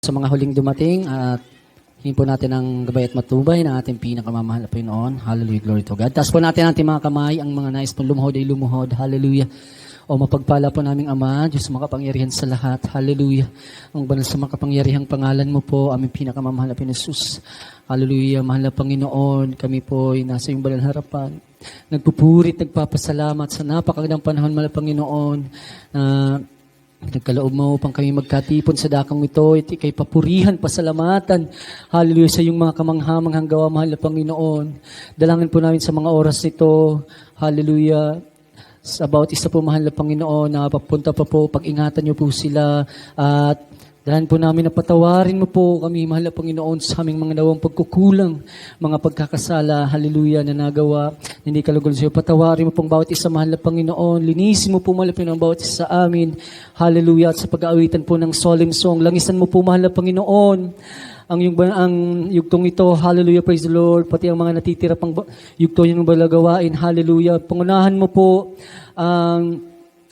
Sa mga huling dumating at hingin po natin ang gabay at matubay ng ating pinakamamahal na Panginoon. Hallelujah, glory to God. Taas po natin ang ating mga kamay, ang mga nais pong lumuhod ay lumuhod. Hallelujah. O mapagpala po naming Ama, Diyos makapangyarihan sa lahat. Hallelujah. Ang banal sa makapangyarihang pangalan mo po, aming pinakamamahal na Pinasus. Hallelujah, mahal na Panginoon. Kami po ay nasa iyong banal harapan. Nagpupurit, nagpapasalamat sa napakagandang panahon, mahal na Panginoon. Nagkaloob mo upang kami magkatipon sa dakang ito, iti kay papurihan, pasalamatan. Hallelujah sa iyong mga kamanghamanghang gawa, mahal na Panginoon. Dalangin po namin sa mga oras nito. Hallelujah. Sa bawat isa po, mahal na Panginoon, na papunta pa po, pag-ingatan niyo po sila at dahil po namin na patawarin mo po kami, mahal na Panginoon, sa aming mga nawang pagkukulang, mga pagkakasala, hallelujah, na nagawa, hindi kalugol sa iyo. Patawarin mo pong bawat isa, mahal na Panginoon. Linisin mo po, mahal na Panginoon, bawat isa sa amin. Hallelujah. At sa pag-aawitan po ng solemn song, langisan mo po, mahal na Panginoon, ang yugtong ito, hallelujah, praise the Lord, pati ang mga natitira pang yugto yung balagawain, hallelujah. Pangunahan mo po ang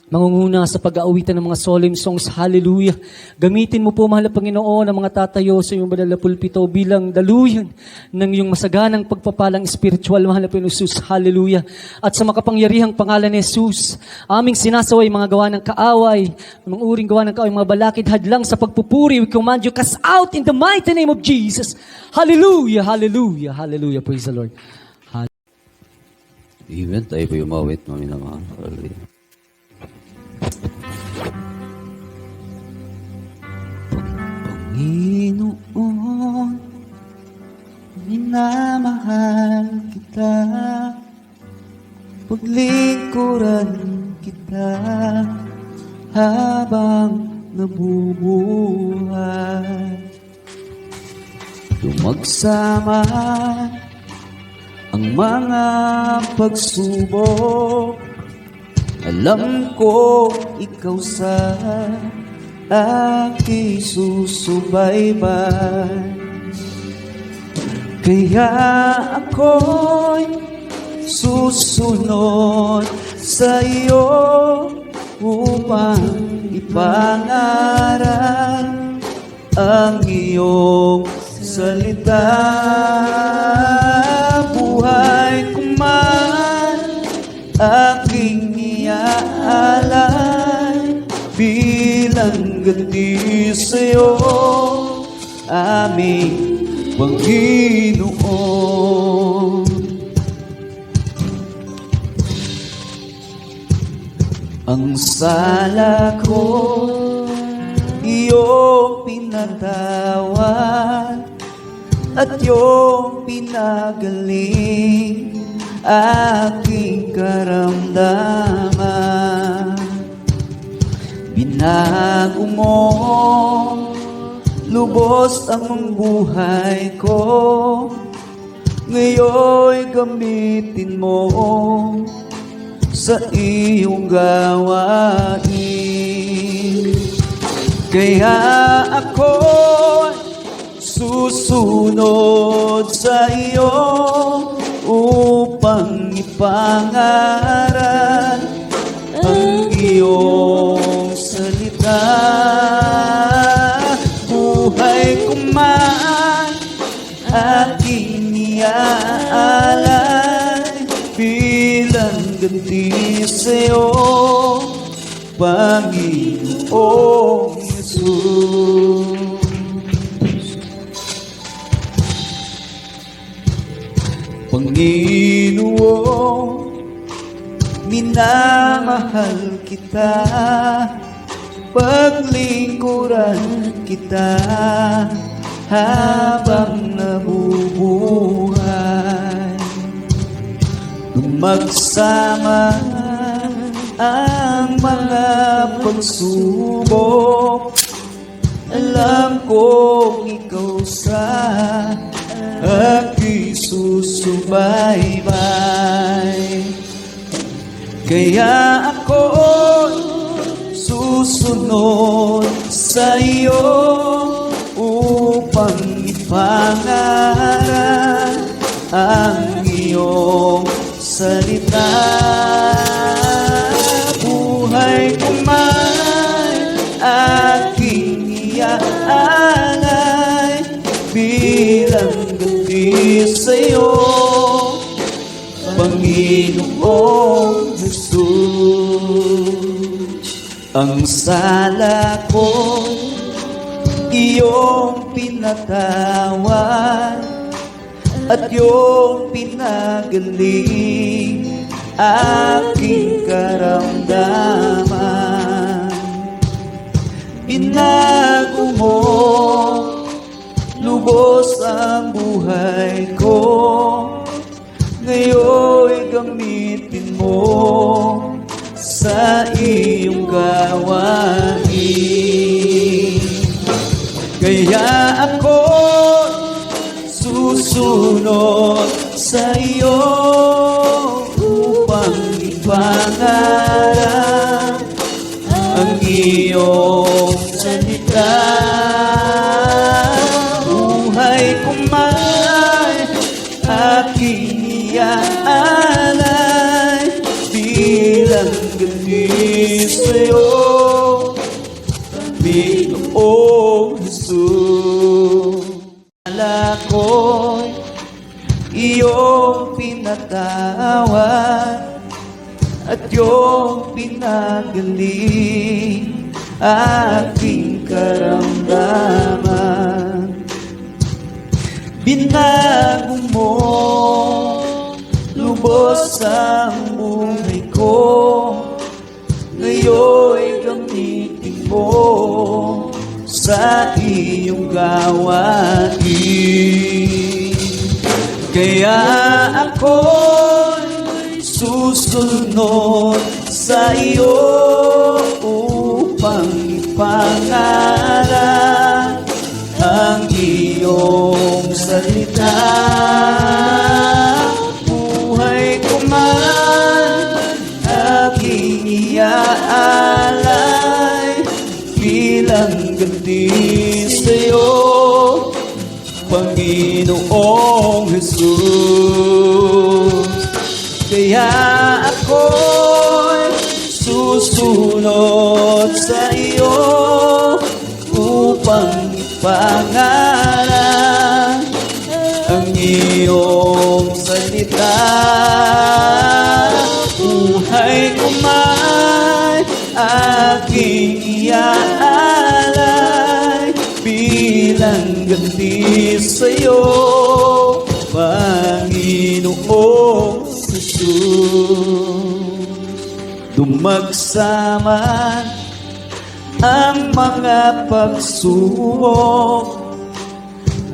mangunguna sa pag-aawitan ng mga solemn songs, hallelujah. Gamitin mo po, mahal na Panginoon, ang mga tatayo sa iyong banal na pulpito bilang daluyan ng iyong masaganang pagpapalang spiritual, mahal na Panginoon Jesus, hallelujah. At sa makapangyarihang pangalan ni Jesus, aming sinasaway mga gawa ng kaaway, mga uring gawa ng kaaway, mga balakid, hadlang sa pagpupuri, we command you, cast out in the mighty name of Jesus. Hallelujah, hallelujah, hallelujah, praise the Lord. Amen. Tayo po umawit, mami naman. Hallelujah. Panginoon, minamahal kita, paglingkuran kita habang nabubuhay. Tumagsama ang mga pagsubok, alam ko ikaw sa aking susubaybay. Kaya ako'y susunod sa iyo upang ipangaral ang iyong salita. Buhay ko man aking iaalay bilang ganti sa'yo, aming Panginoon. Ang sala ko, iyong pinatawad at iyong pinagaling aking karamdaman. Binago mo lubos ang buhay ko, ngayon'y gamitin mo sa iyong gawain. Kaya ako'y susunod sa iyo upang ipangaral ang iyong salita. Buhay ko man aking iaalay bilang ganti sa'yo, Panginoong Jesus. Panginoon, minamahal kita, paglingkuran kita habang nabubuhay. Tumagsama ang mga pagsubok, alam kong ikaw sa aking susubaybay. Kaya ako'y susunod sa iyo upang ipangaral ang iyong salita. Buhay ko man aking iaalay bilang ganti sa'yo, Panginoong Jesus. Ang sala ko, iyong pinatawad, at iyong pinagaling aking karamdaman. Binago mo lubos ang buhay ko, ngayon'y gamitin mo sa iyong gawain. Kaya ako susunod sa iyo upang ipangarap ang iyong salita. Buhay ko man aking iaalay bilang ganti sa'yo, Panginoong Jesus. Akala ko'y iyong pinatawad at iyong pinagaling aking karamdaman. Binago mo lubos ang buhay ko, ngayon'y gamitin mo sa iyong gawain. Kaya ako'y susunod sa iyo upang ipangarap ang iyong salita. Buhay ko man aking iaalay bilang ganti sa'yo, Panginoong Jesus. Kaya ako'y susunod sa iyo upang ipangarap ang iyong salita. Buhay ko man aking iaalay bilang ganti sa'yo, Panginoong Jesus. Dumagsaman ang mga pagsubok,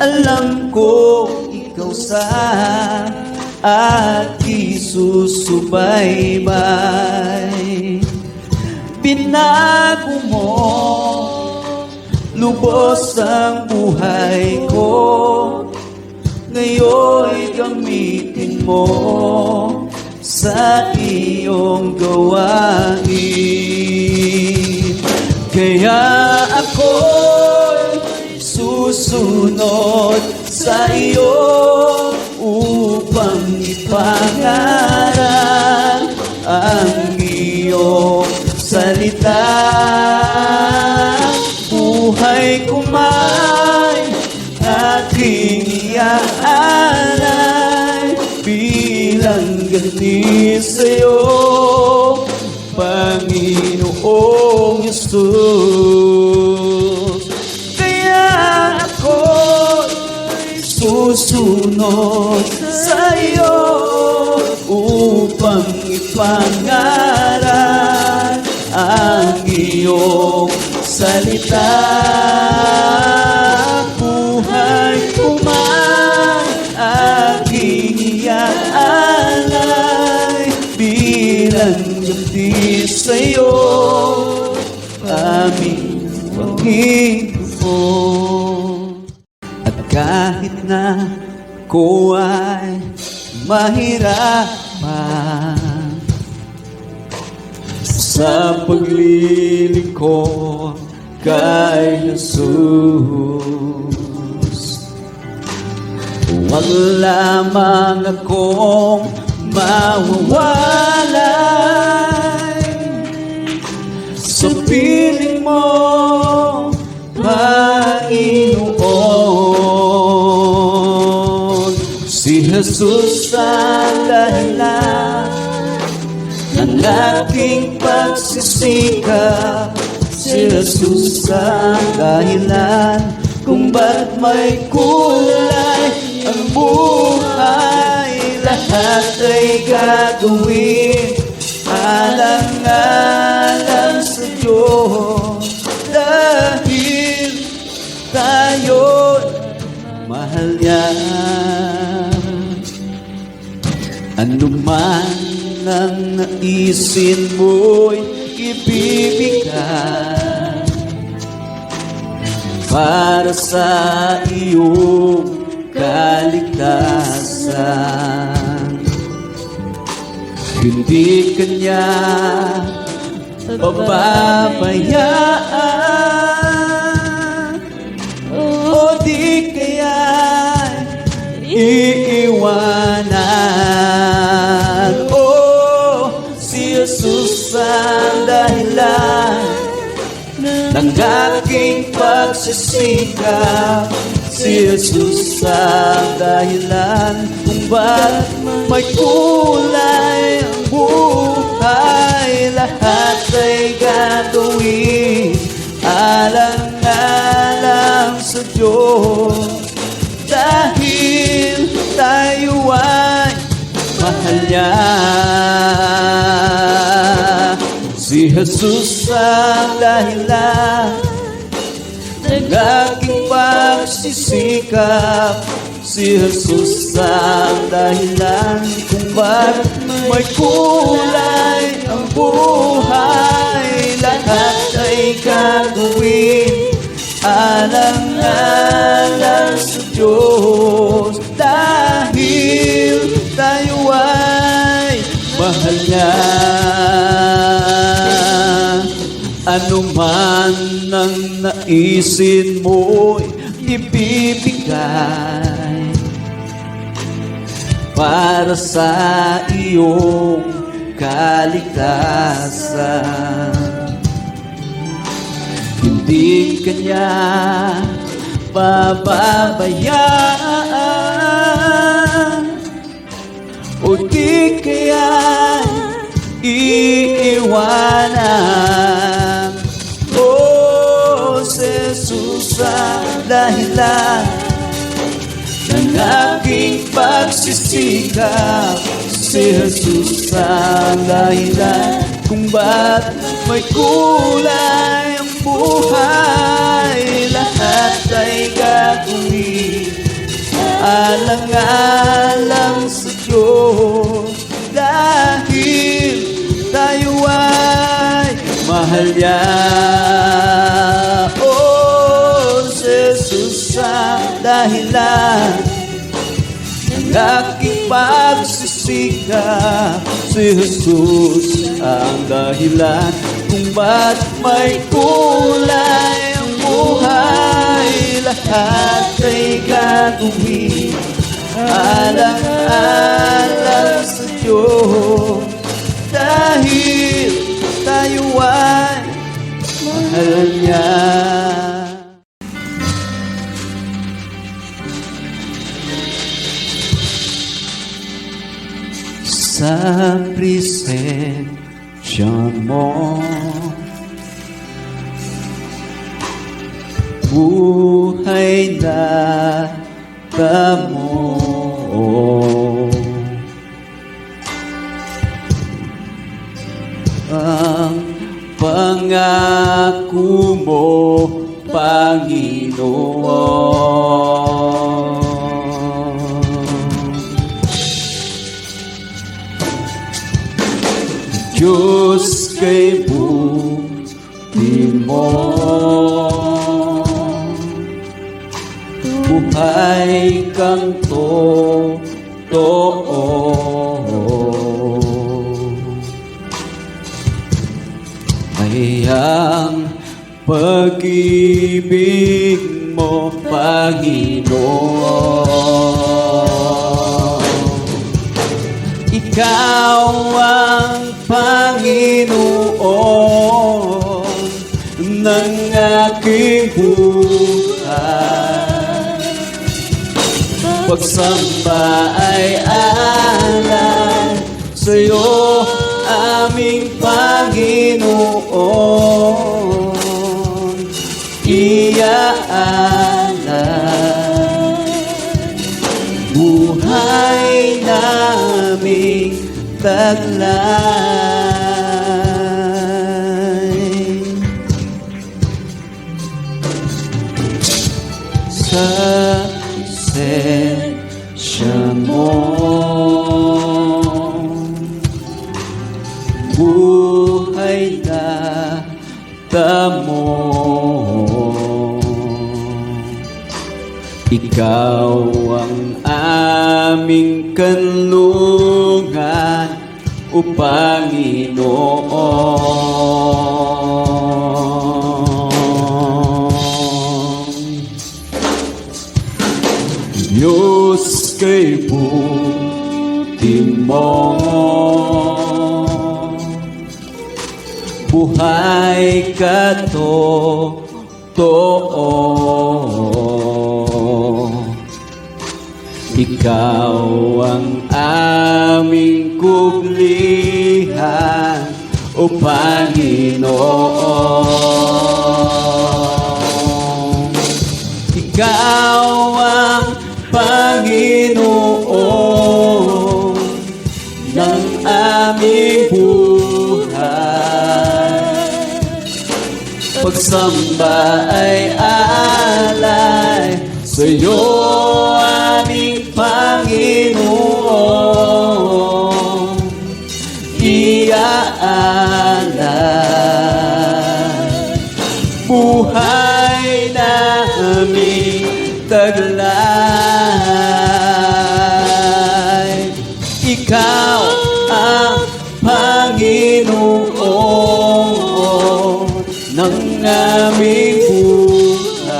alam ko ikaw sa aking susubaybay. Binago mo lubos ang buhay ko, ngayon'y gamitin mo sa iyong gawain. Kaya ako'y susunod sa iyo upang ipangarap ang iyong salita. Buhay ko man aking iaalay bilang ganti sa'yo, Panginoong Jesus. Kaya ako'y susunod sa iyo upang ipangaral ang iyong salita. Buhay ko man aking iaalay bilang ganti sa'yo, aming Panginoon. At kahit na ko ay mahirapan sa paglilingkod kay Jesus, huwag lamang akong mawawalay sa piling mo, Panginoon. Jesus ang dahilan ng aking pagsisikap. Si Jesus ang dahilan kung ba't may kulay ang buhay. Lahat ay gagawin alang-alang sa Diyos, dahil tayo'y mahal niya. Ano man ang naisin mo'y ibibigay para sa iyong kaligtasan. Hindi kanya pababayaan, o di kaya iiwanan. Oh, si Jesus ang dahilan ng aking pagsisikap. Si Jesus ang dahilan kung ba't may kulay ang buhay. Lahat ay gagawin alang-alang sa Diyos, dahil tayo ay mahal niya. Si Jesus ang dahilan ng aking pagsisikap. Si Jesus ang dahilan kung ba't may kulay ang buhay. Lahat ay gagawin alang-alang sa Diyos, dahil tayo ay mahal niya. Ano man ang naisin mo'y ibibigay para sa iyong kaligtasan. Hindi kanya pababayaan, o di kaya iiwanan. Oh, si Jesus ang dahilan ng aking pagsisikap. Si Jesus ang dahilan kung ba't may kulay ang buhay. Lahat ay gagawin alang-alang sa Diyos, dahil tayo ay mahal niya. Oh, Jesus ang dahilan ng aking pagsisikap. Si Jesus ang dahilan kung ba't may kulay ang buhay. Lahat ay gagawin alang-alang sa Diyos, dahil tayo ay mahal niya. Sa presensya mo, buhay na tamo. Ang pangako mo, Panginoon. Diyos kay buti mo, buhay kang totoo. Ay ang pag-ibig mo, Panginoon. Ikaw ang Panginoon ng aking buhay. pagsamba ay alay sa'yo, aming Panginoon. Iaalay buhay naming taglay. Sa presensya mo, buhay na tamo. Ikaw ang aming kanlungan, O Panginoon. Diyos kay buti mo, buhay ka totoo. Ikaw ang aming kublihan, O Panginoon. Ikaw ang Panginoon ng aming buhay. Pagsamba ay alay sa'yo, aming Panginoon. Iaalay buhay naming taglay. Ikaw ang Panginoon ng aming buhay.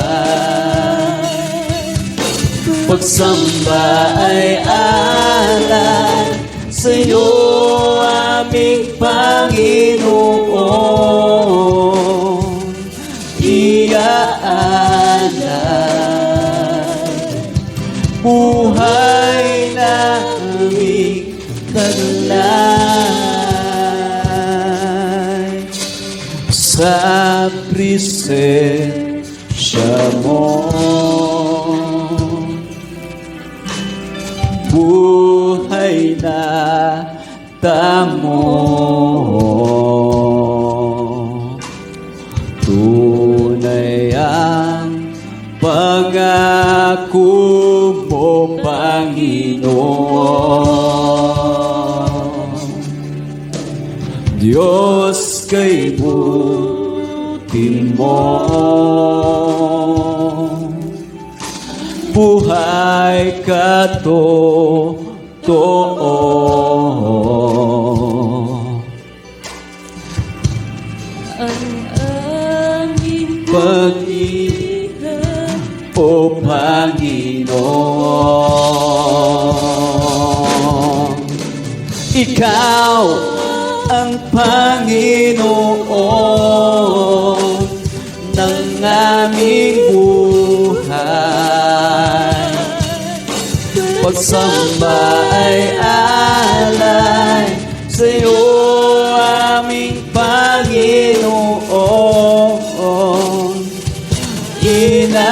Pagsamba ay alay sa'yo, aming Panginoon. Iaalay buhay naming taglay. Sa presensya mo, buhay na tamo. Tunay ang pangako mo, Panginoon. Diyos kay buti mo, buhay ka totoo. Ang aming Pag-ibig, O Panginoon. Ikaw ang Panginoon ng aming buhay. Pagsamba ay alay sa'yo, aming Panginoon. Inaalay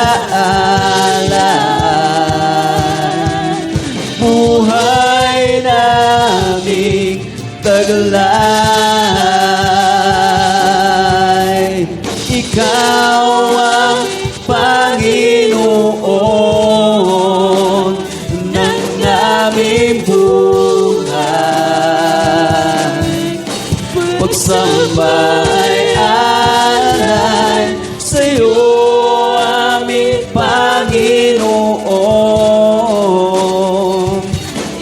buhay naming taglay. Ikaw ang Panginoon ng aming buhay. Pagsamba ay alay sa'yo, aming Panginoon.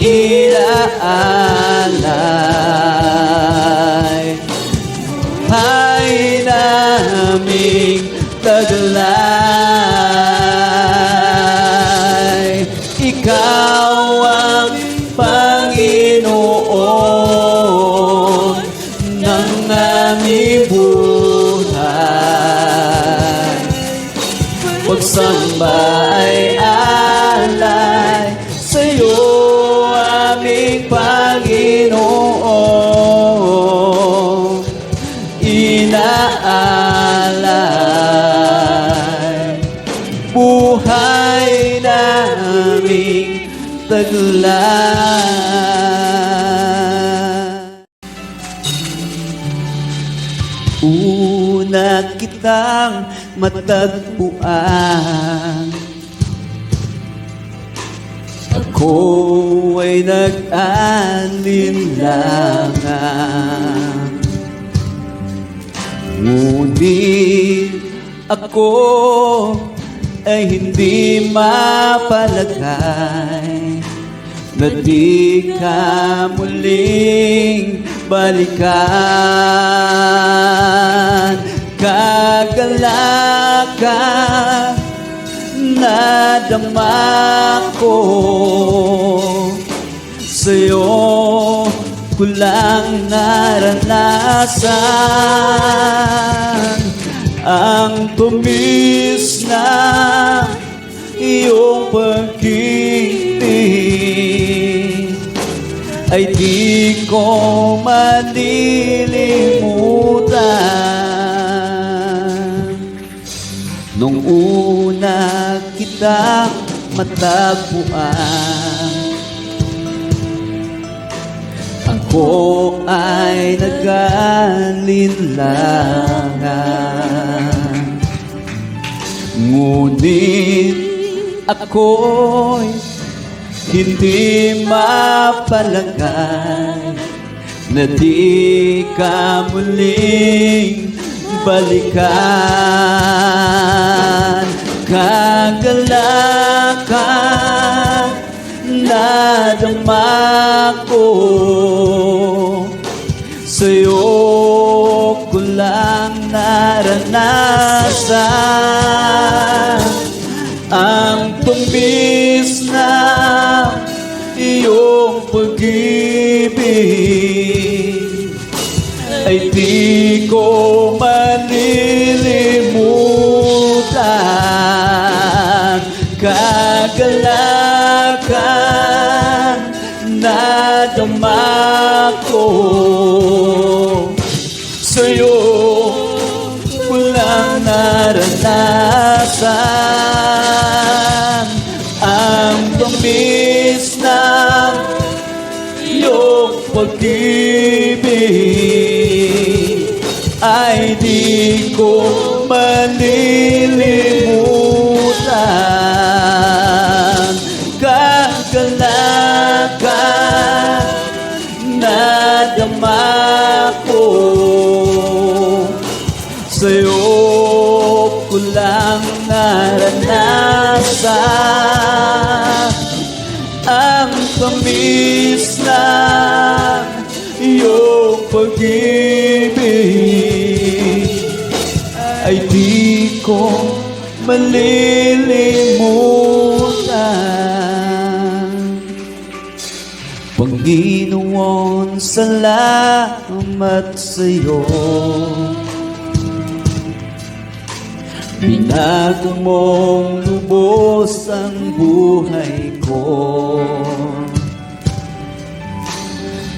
Inaalay buhay naming taglay. Ikaw ang Panginoon ng aming buhay. Pagsamba ay alay buhay naming taglan. Una kitang matagpuan, ako ay nag-alinlangan. Ngunit ako ay hindi mapalagay na di ka muling balikan. Kagalakan na dama ko, sa'yo ko lang naranasan ang tumis na iyong pag-ibig ay di ko malilimutan. Nung una kita matagpuan, ako ay nag-alinlangan. Ngunit ako'y hindi mapalagay na di ka muling balikan. Kagalakan na dama ko, sa'yo ko lang naranasan ang tumis na iyong pag-ibig ay di ko malilimutan. Kagalakan na dama ko, sa'yo ko lang naranasan ang tamis ng iyong pag-ibig ay di ko malilimutan. Kagalakan na dama ko, sa'yo ko lang naranasan ang tamis ng iyong pag-ibig ay di ko malilimutan. Panginoon, salamat sa'yo. Binago mong lubos ang buhay ko.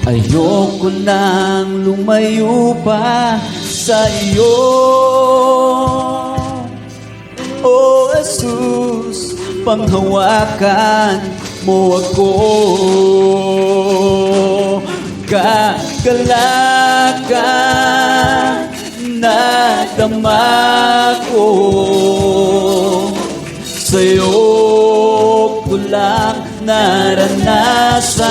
Ayoko nang lumayo pa sa iyo. O Jesus, panghawakan mo ako. Kagalakan na dama ko, sa'yo ko lang naranasan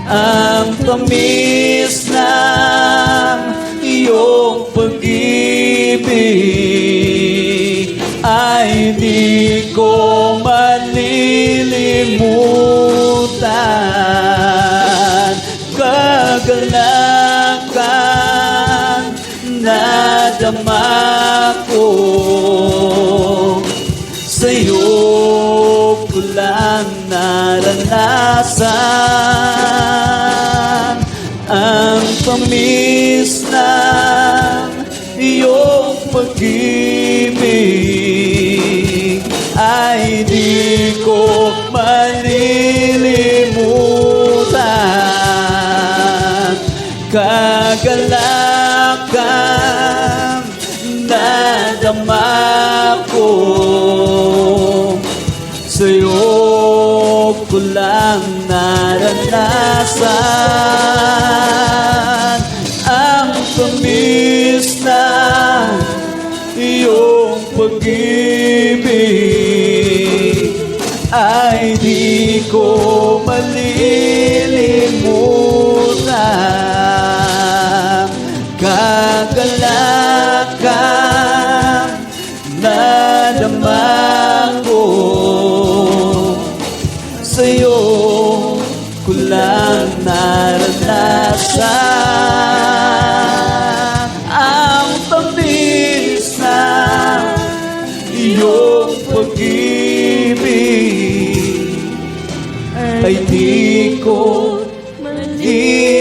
ang tamis ng iyong pag-ibig ay di ko malilimutan. Kagalakan na dama ko, sa'yo ko lang naranasan ang tamis ng iyong pag-ibig ay di ko malilimutan. Kagalakan na dama ko, naranasan ang tamis na iyong pag-ibig ay di ko malilimutan. Kagalakan na naman ko sa'yo ko lang naranasan ang tamis na iyong pag-ibig ay di ko malilimutan.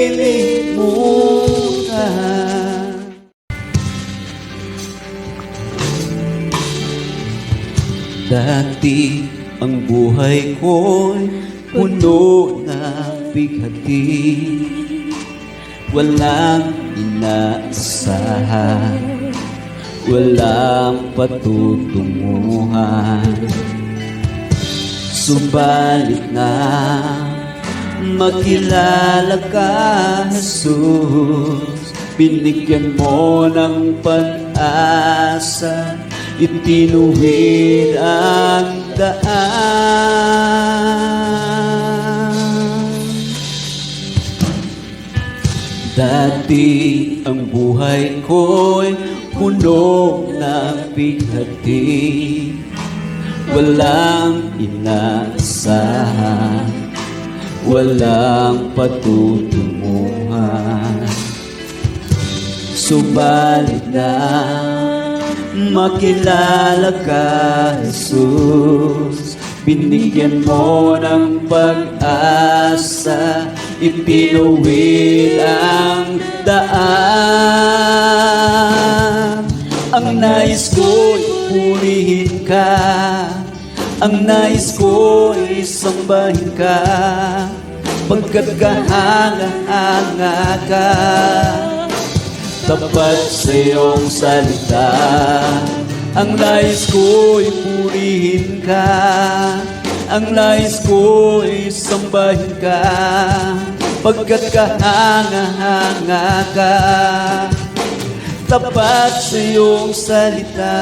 Dati ang buhay ko'y puno ng bighati, walang inaasahan, walang patutunguhan. Subalit na makilala ka, Jesus, binigyan mo ng pag-asa, itinuwid ang daan. Dati ang buhay ko'y puno ng bighati, walang inaasahan, walang patutunguhan. Subalit na makilala ka, Jesus, binigyan mo ng pag-asa, itinuwid ang daan. Ang nais ko'y purihin ka, ang nais ko'y sambahin ka, pagkat kahanga-hanga ka, tapat sa iyong salita. Ang nais ko'y purihin ka, ang nais ko'y sambahin ka, pagkat kahanga-hanga ka, tapat sa iyong salita.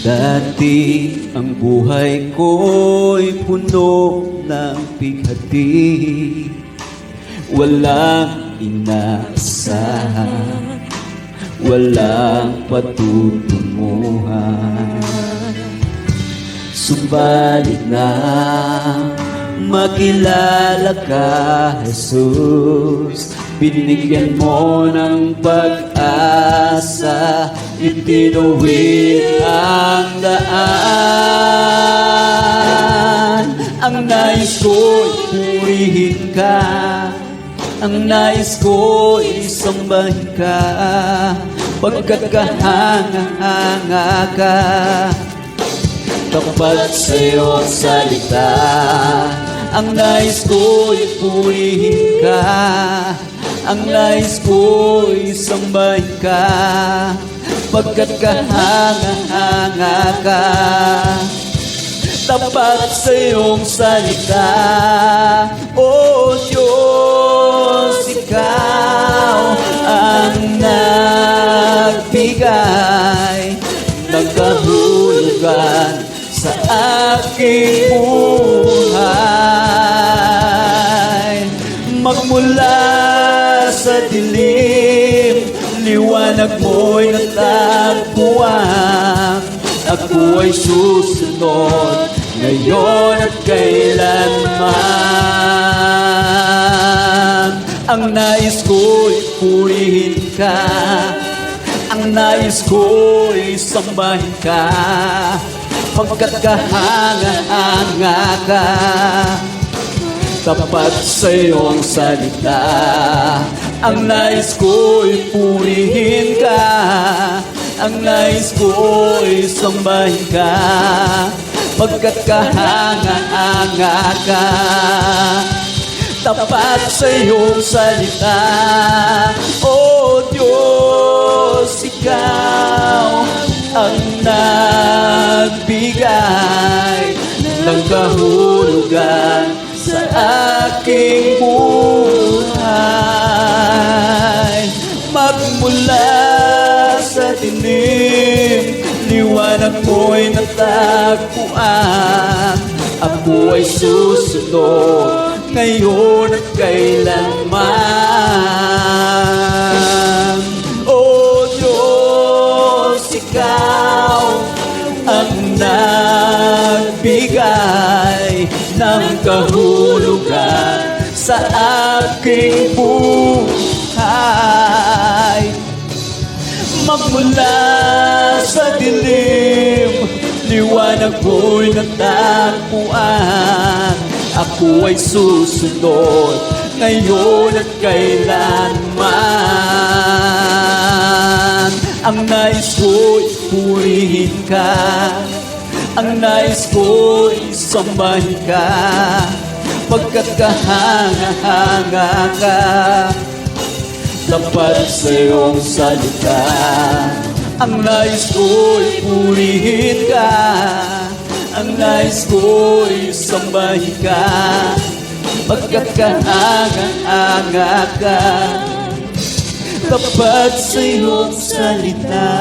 Dati ang buhay ko'y puno ng bighati, walang inaasahan, walang patutunguhan. Subalit na makilala ka, Jesus, binigyan mo ng pag-asa, itinuwid ang daan. Ang nais ko'y purihin ka, ang nais ko'y sambahin ka, pagkat kahanga-hanga ka, tapat sa iyong salita. Ang nais ko'y purihin ka, ang nais ko'y sambahin ka, pagkat kahanga-hanga ka, tapat sa iyong salita. O Diyos, ikaw ang nagbigay ng kahulugan sa aking buhay. Magmula sa dilim, liwanag mo'y natagpuan. Ako ay susunod ngayon at kailanman. Ang nais ko'y purihin ka, ang nais ko'y sambahin ka, pagkat kahanga-hanga ka, tapat sa iyong salita. Ang nais ko'y purihin ka, ang nais ko'y sambahin ka, pagkat kahanga-hanga ka, tapat sa iyong salita. O Diyos, ikaw ang nagbigay ng kahulugan sa aking buhay. Magmula sa dilim, liwanag mo'y natagpuan. Ako ay susunod ngayon at kailanman. O Diyos, Ikaw ang nagbigay ng kahulugan sa aking buhay. Magmula sa dilim, liwanag mo'y natagpuan. Ako ay susunod ngayon at kailanman. Ang nais ko'y purihin ka, ang nais ko'y sambahin ka, pagkat kahanga-hanga ka, tapat sa iyong salita. Ang nais ko'y purihin ka, ang nais ko'y sambahin ka, pagkat kahanga-hanga ka, tapat sa iyong salita.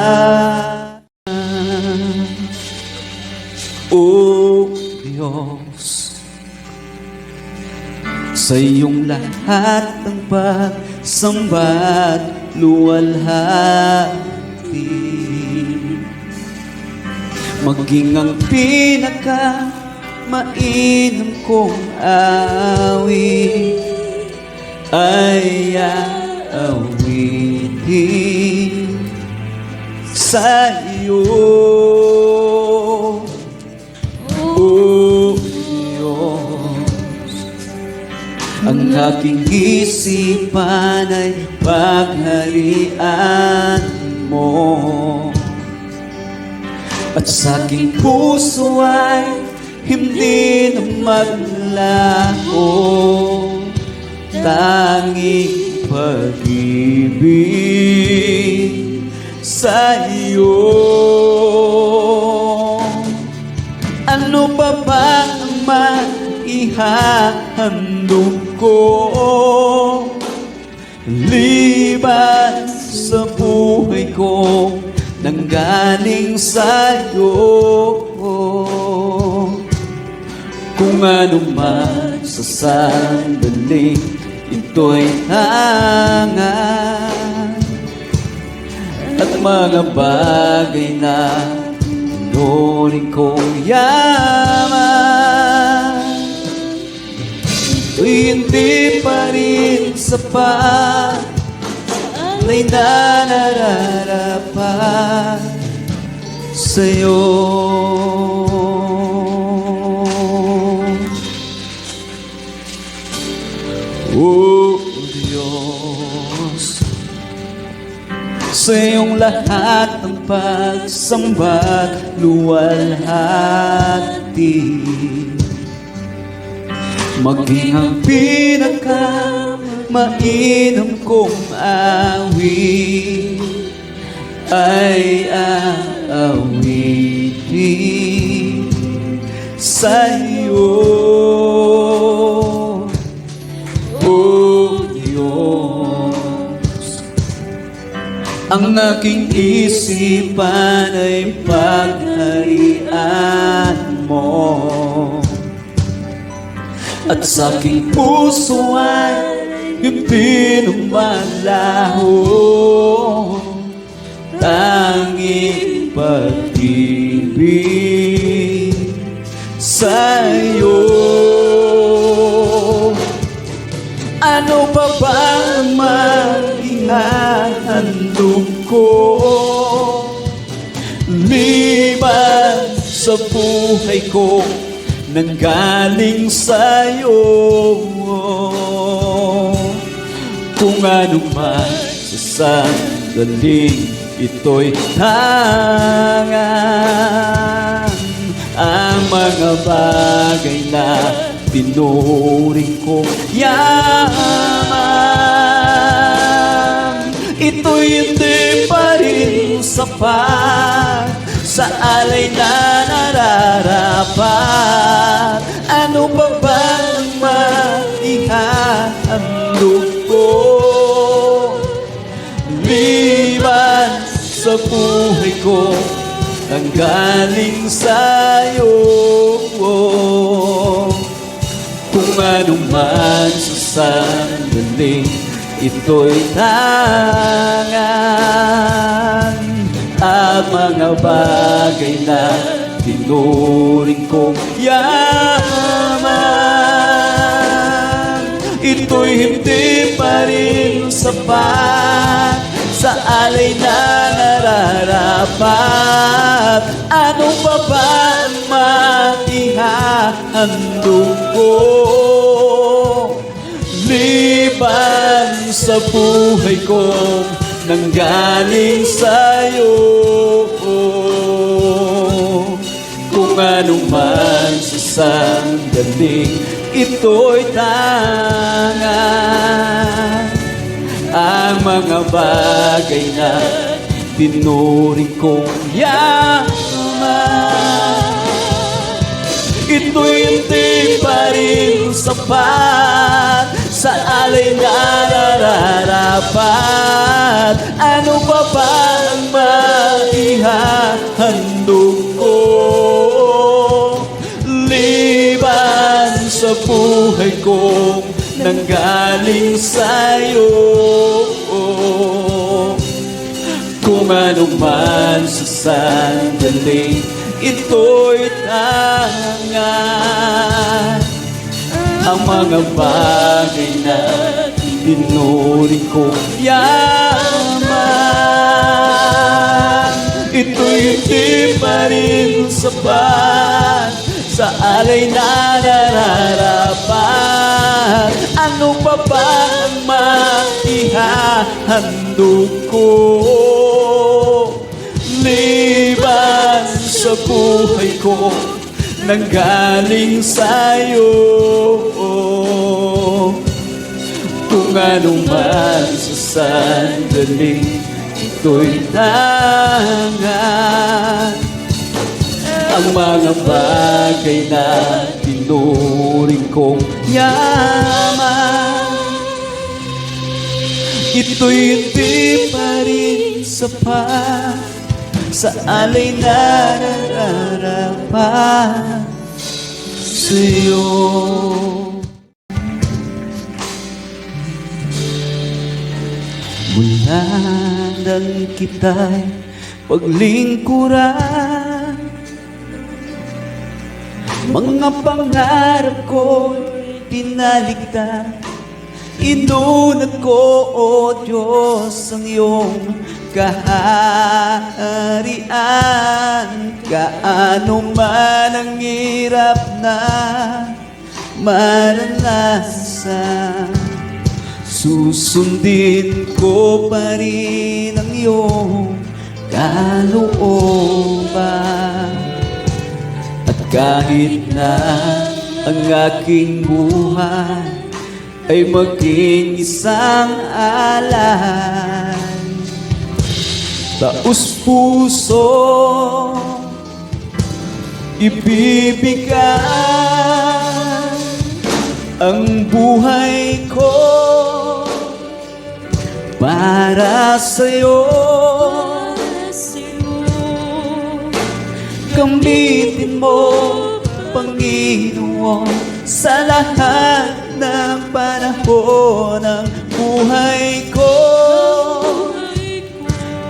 O Diyos, sa iyong lahat ng pagsamba't luwalhati, maging ang pinaka-mainam kong awit ay aawitin sa iyo. O Diyos, ang aking isipan ay pagharian mo, at sa aking puso ay hindi na maglaho tanging pag-ibig sa iyo. Ano pa ba ang maihahandog ko liban sa buhay ko nanggaling sa'yo? Kung ano man sa sandaling ito'y hangat, at mga bagay na nuring kong yaman, ito'y hindi pa rin sapat na'y nararapat sa'yo. O Diyos, sa iyong lahat ng pagsamba't luwalhati, maging ang pinaka-mainam kong awit ay aawitin sa iyo. O Diyos, ang aking isipan ay pagharian mo, at sa aking puso ay hindi lumalaho tanging pag-ibig sa iyo. Ano pa ba ang maihahandog ko liban sa buhay ko nanggaling sa'yo? Kung ano man sa sandaling ito'y hangan, ang mga bagay na tinuring kong yaman, ito'y hindi pa rin sapat sa alay na nararapat. Ano pa ba ang maihahandog ko liban sa buhay ko nang galing sa'yo? Kung ano man sa sandaling ito'y tangan, at mga bagay na tinuring kong yaman, ito'y hindi pa rin sapat sa alay na nararapat. Ano pa ba ang maihahandog ko liban sa buhay kong nanggaling sa'yo? Kung ano man sa sandaling ito'y tangan, ang mga bagay na tinuring kong yaman, ito'y hindi pa rin sapat sa alay na nararapat. Ano pa ba ang maihahandog ko liban sa buhay kong nanggaling sa'yo? Kung ano man sa sandaling ito'y tangan, ang mga bagay na tinuring kong yaman, ito'y hindi pa rin sapat sa alay na nararapat. Ano pa ba ang maihahandog ko liban sa buhay ko nanggaling sa'yo? Kung ano man sa sandaling ito'y tangan, ang mga bagay na tinuring kong yaman, ito'y hindi pa rin sapat sa alay na nararapat sa'yo. Mula nang kita'y paglingkuran, mga pangarap ko'y tinalikdan. Inunat ko, O Diyos, ang iyong kaharian. Kaano man ang hirap na maranasan, susundin ko pa rin ang iyong kalooban. At kahit na ang aking buhay ay maging isang alay, taos puso ibibigay ang buhay ko para sa'yo. Gamitin mo, Panginoon, sa lahat ng panahon ng buhay ko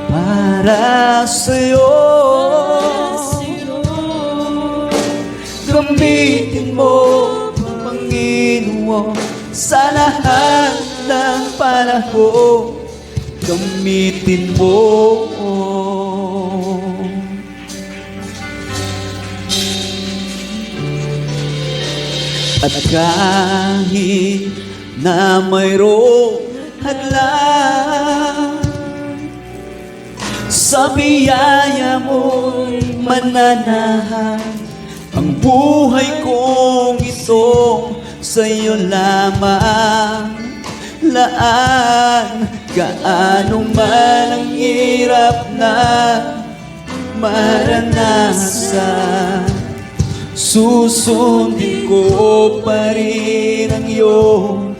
para sa'yo. Gamitin mo, Panginoon, sa lahat ng panahon. Gamitin mo. At kahit na mayroong hadlang, sa biyaya mo'y mananahan. Ang buhay kong itong sa'yo lamang. Laan, gaano man ang hirap na maranasan. Susundin ko pa rin ang iyong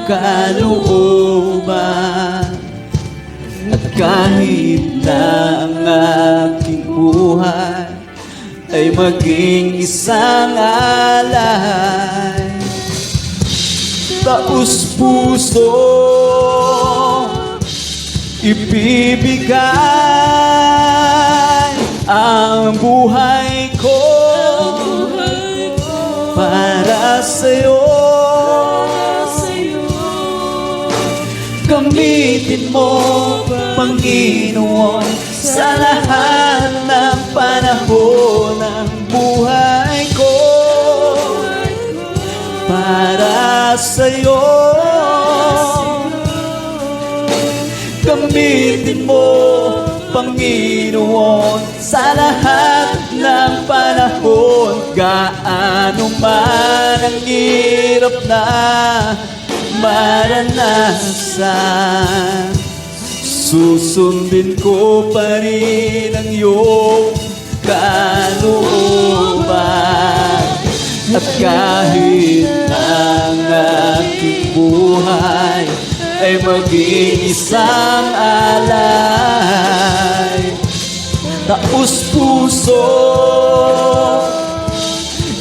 kalooban. At kahit na ang aking buhay ay maging isang alay, taos puso ibibigay ang buhay ko para sa'yo. Gamitin mo, Panginoon, sa lahat ng panahon ng buhay ko para sa'yo. Gamitin mo, Panginoon, sa lahat ng panahon. Gaano man ang hirap na maranasan, susundin ko pa rin ang iyong kalooban. At kahit ang aking buhay ay maging isang alay, taos puso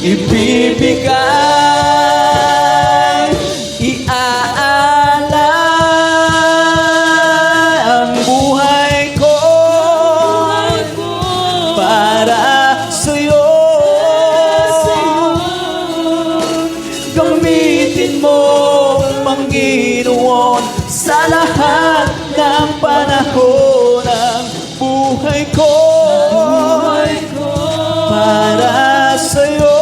ibibigay, iaalay ang buhay ko para sa'yo. Gamitin mo, Panginoon, sa lahat ng panahon ng buhay ko para sa'yo.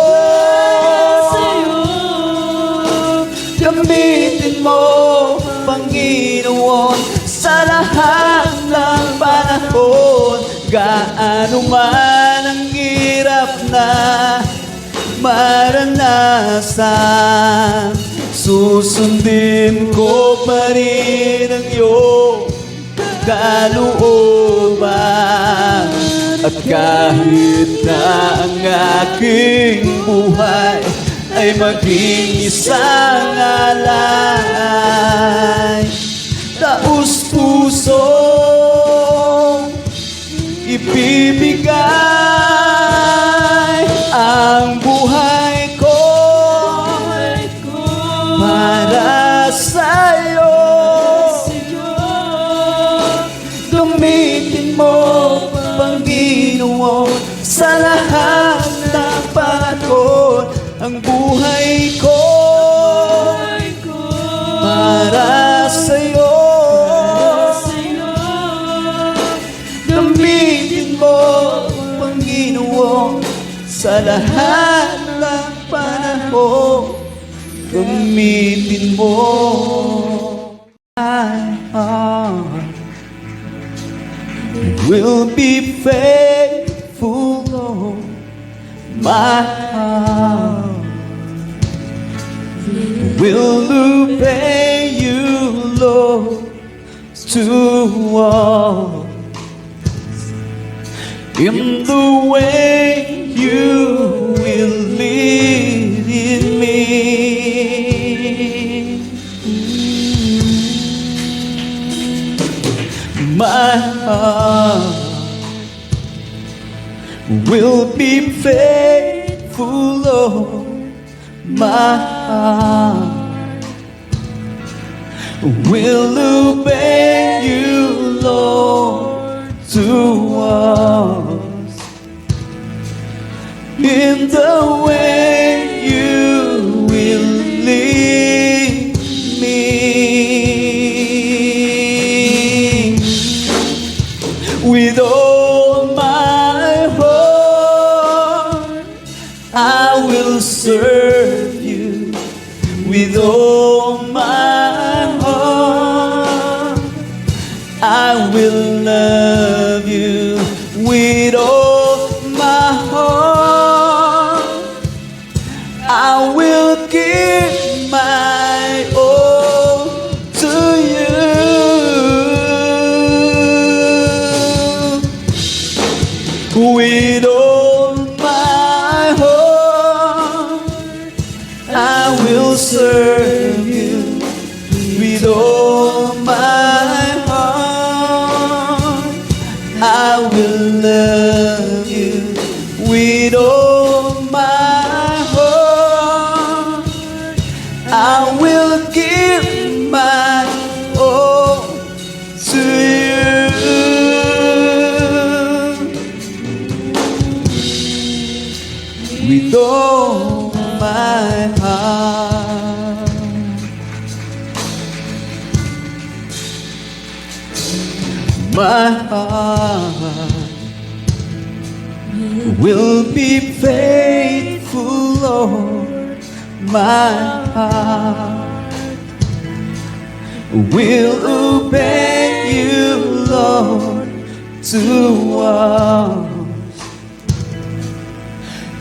Gamitin mo, Panginoon, sa lahat ng panahon. Gaano man ang hirap na maranasan, susundin ko pa rin ang iyong kalooban. At kahit na ang aking buhay ay maging isang alay, taos puso ibibigay ang buhay ko para sa'yo. Gamitin mo, Panginoon, sa lahat ng panahon ang buhay ko para sa'yo. Gamitin mo, Panginoon, sa lahat ng panahon. Gamitin mo. My heart will be faithful, Lord. My heart will obey you, Lord, to all. In the way you will lead in me. My heart will be faithful, Lord. My heart will obey you, Lord, to us. In the way you will lead me. With all my heart I will serve you. With all my heart I will love you. With all my heart I will give my all to you. With all my heart, I will serve you. With all my heart, I will love you. With all my heart, I will give my all to you. With all my heart, my heart will be faithful, Lord. My heart will obey you, Lord, to us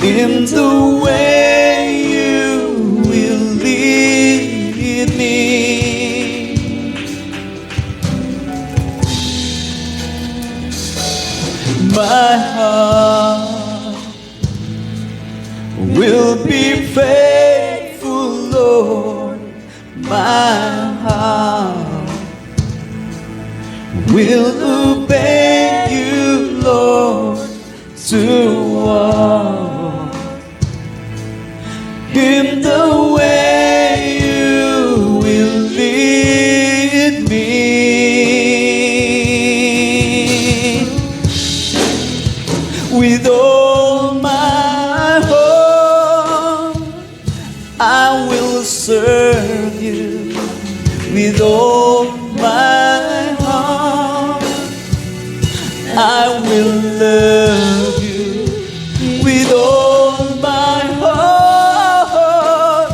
in the way you will lead me. My heart will be faithful, Lord. My heart will obey you, Lord, to walk in the way you will lead me. With all my heart, I will serve you. With all my heart, I will love you. With all my heart,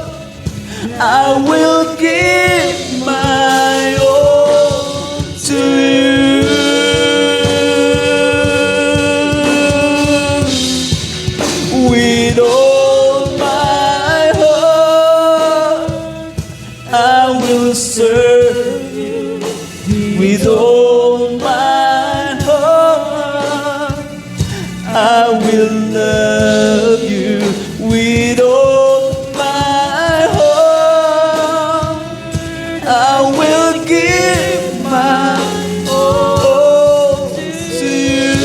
I will give my all to you. With all my heart, I will serve you. With all my heart, I will love you. With all my heart, I will give my all to you.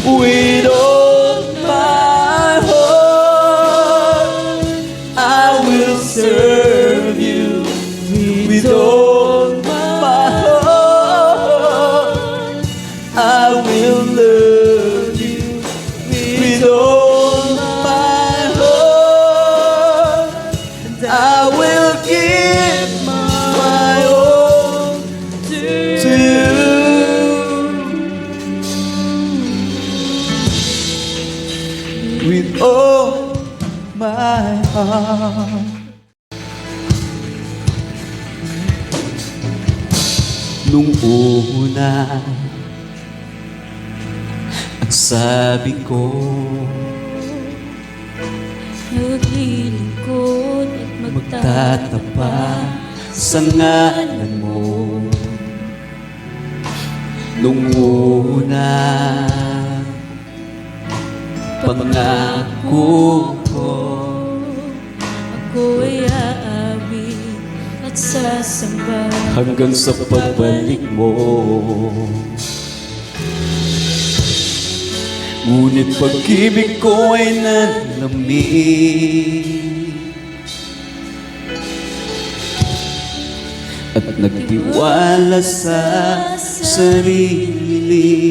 With all my heart, I will serve you. With all my heart, I will love you. With all my heart, I will give my all to you. With all my heart. Nung una, ang sabi ko, Maglilingkod at magtatapat sa ngalan mo. Nung una, pangako ko, Ako ay aamin at sasamba. hanggang sa pagbalik mo. Ngunit pag-ibig ko ay nanlamig at nagtiwala sa sarili.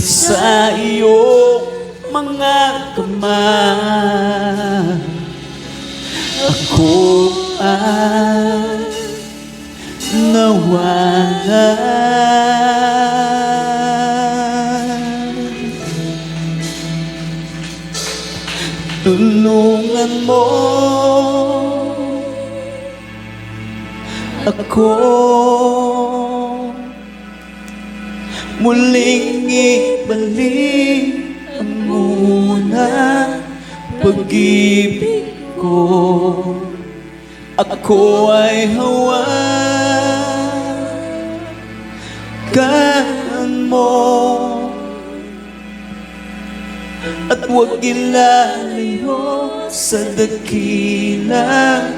Sa iyong mga kamay, ako ay nawalan. Tulungan mo ako muling ibalik ang unang pag-ibig ko. Ako ay hawakan mo at huwag ilalayo sa dakilang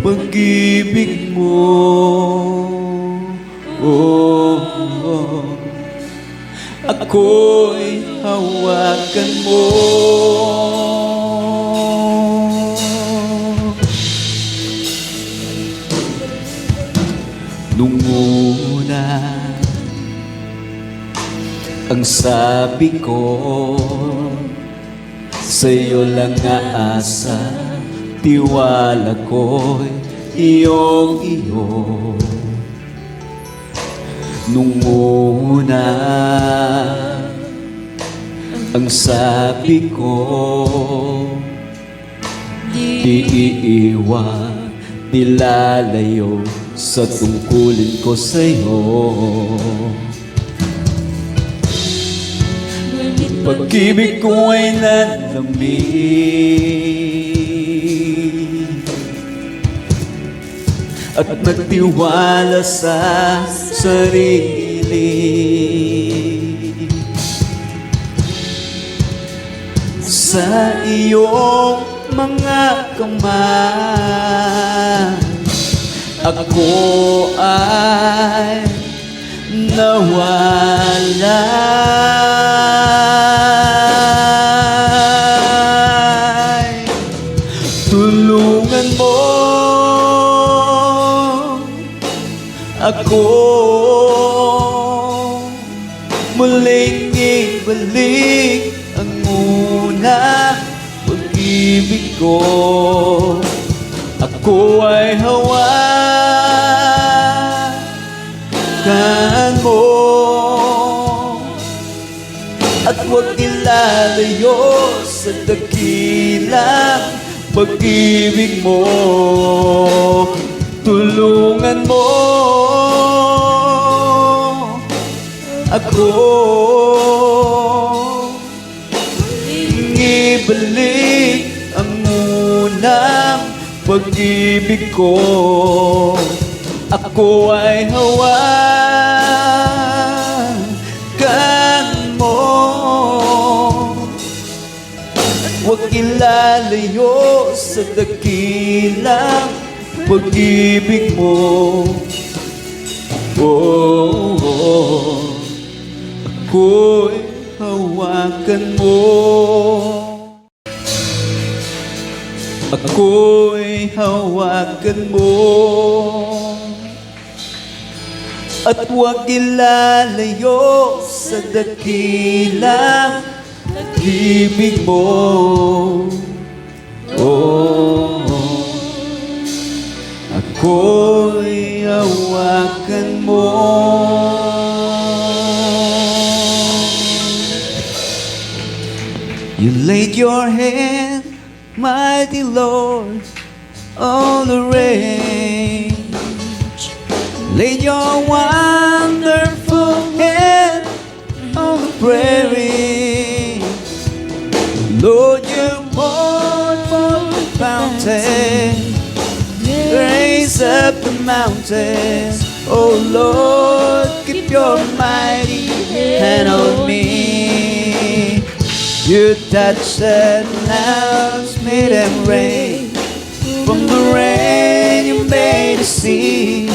pag-ibig mo. Ako'y hawakan mo. Nung una, ang sabi ko, sa'yo lang aasa, tiwala ko'y iyong-iyo. Nung una, ang sabi ko, di iiwan, di lalayo sa tungkulin ko sa'yo. Pag-ibig ko ay nalamig at nagtiwala sa sarili. Sa iyong mga kamay, ako ay nawala. Tulungan mo ako muling ibalik ang unang pag-ibig ko. Ako ay hawakan mo at huwag ilalayo sa dakilang pag-ibig mo. Tulungan mo ako ibalik ang unang pag-ibig ko. Ako ay hawakan mo at huwag ilalayo sa dakilang pag-ibig mo. Ako'y hawakan mo. Ako'y hawakan mo at huwag ilalayo sa dakilang pag-ibig mo. Ako'y hawakan mo. You laid your hand, mighty Lord, on the range. Laid your wonderful hand on the prairie. Lord, you poured from the fountain, raise up the mountains. Oh Lord, keep your mighty hand on me. You touched the clouds, made them rain. From the rain you made the sea.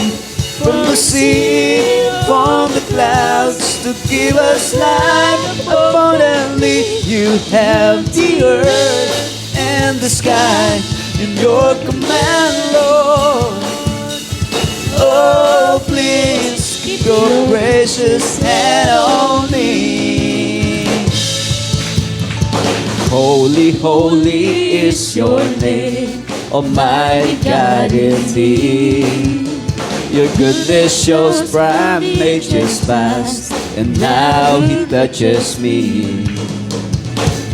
From the sea, from the clouds to give us life abundantly. You have the earth and the sky in your command, Lord. Oh, please keep your precious hand on me. Holy, holy is your name, Almighty God indeed. Your goodness shows from ages past, and now He touches me.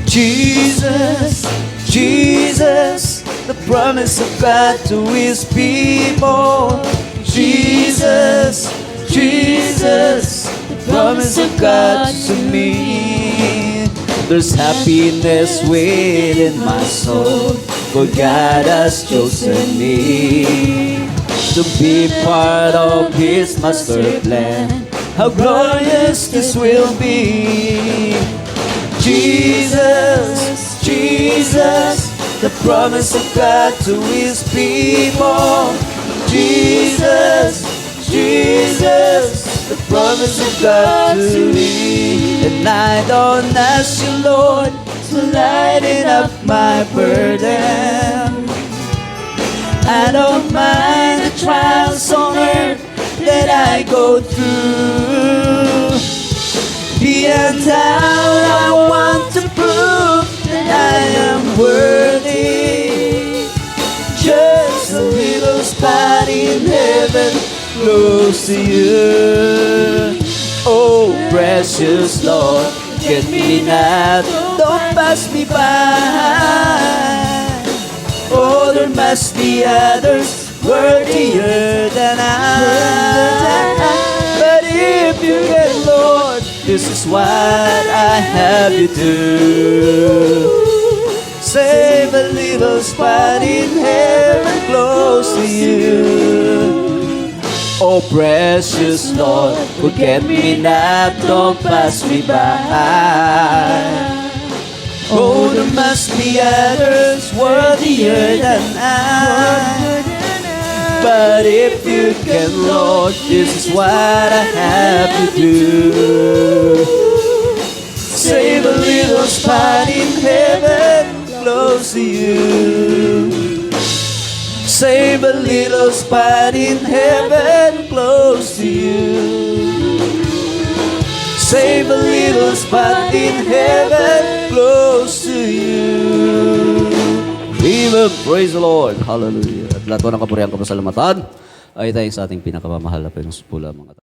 Jesus, Jesus, the promise of God to His people. Jesus, Jesus, the promise of God to me. There's happiness within my soul for God has chosen me to be part of His master plan. How glorious this will be. Jesus, Jesus, the promise of God to His people. Jesus, Jesus, the promise of God to me. And I don't ask you, Lord, to lighten up my burden. I don't mind the trials on earth that I go through. Beyond doubt, I want to prove that I am worthy. Just a little spot in heaven, close to you. Oh, precious Lord, get me now, don't pass me by. Oh, there must be others worthier than I. But if you get Lord, this is what I have you do. Save a little spot in heaven close to you. Oh, precious Lord, forget me not, don't pass me by. Oh, there must be others worthier than I. But if you can, Lord, this is what I have to do. Save a little spot in heaven close to you. Save a little spot in heaven close to you. Save a little spot in heaven close to you. Amen. Praise the Lord. Hallelujah. At lahat po ng kapurihan kapasalamatan ay tayo sa ating pinakamamahal na Panginoon mga